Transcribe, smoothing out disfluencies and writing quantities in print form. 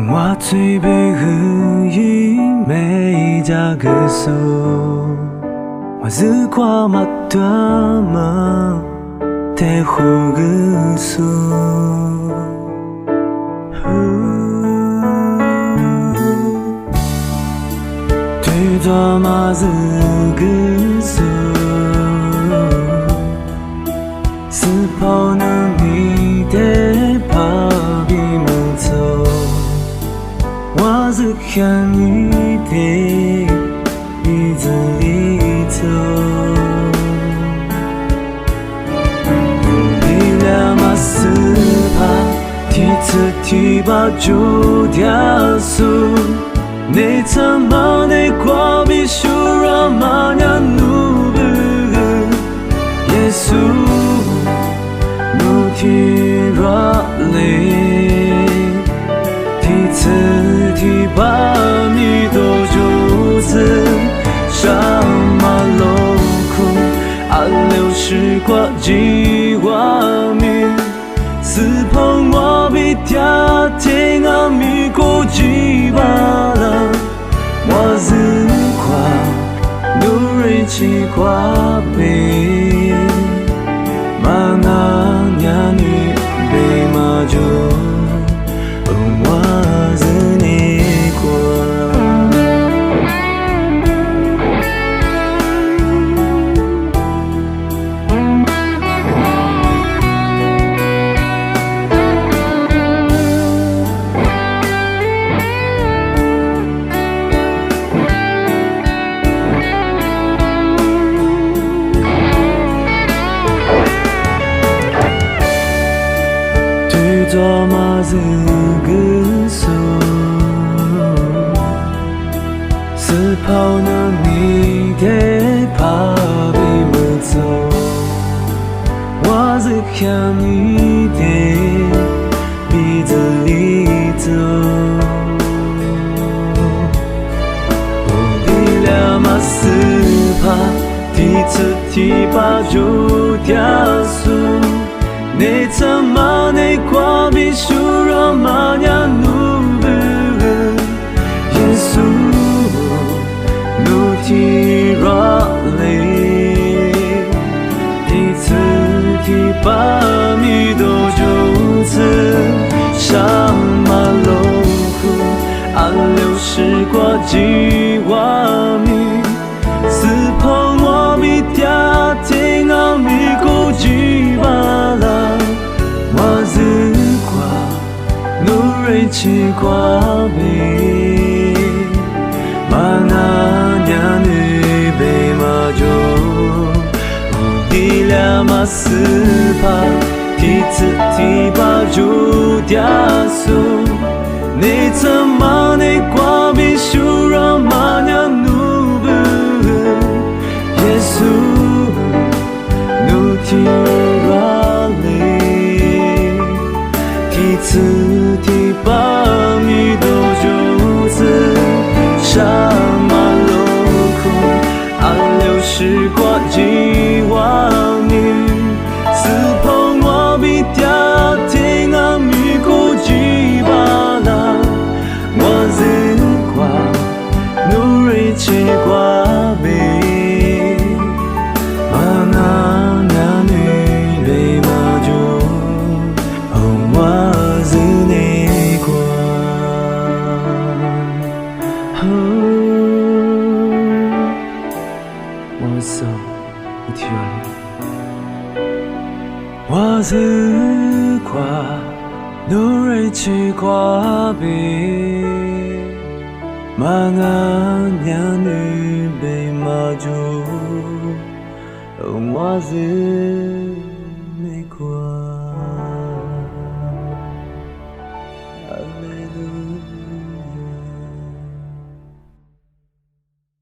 我最被恨意每家个数，我是跨马多么的胡个数。对着马是个数，是跑能你的跑比木头。我是看你的鼻子里头，你俩嘛是怕第次提把酒掉数，你怎么你挂比修罗马呀努不耶稣努提罗雷。第次提把你都就此上马路苦，阿留时挂几画面，私碰我比嗲天阿米过几把了，我是挂努瑞奇挂背，马那呀女被马就。做嘛是个数，是跑那你的跑比不走，我是看你的鼻子里走，你俩嘛是怕第次提把就掉数。你怎么你挂比修罗马呀努不耶稣努提罗雷，第次提把米都就此上马路苦，阿留时挂几画米，私碰我比嗲天阿米过几把了。我是挂努瑞奇挂背，马那呀女被马就，你俩嘛是怕第次提把就掉数，你怎么你挂比修罗马呀努不耶稣努提罗雷。第次提把米都就此上马路苦，阿留时挂几画面，私碰我比嗲天阿米过几把啦，我是挂努瑞奇挂背，马那呀女被马就。我是挂努瑞奇挂背，马鞍呀女被马就，我是没挂，哈利路亚。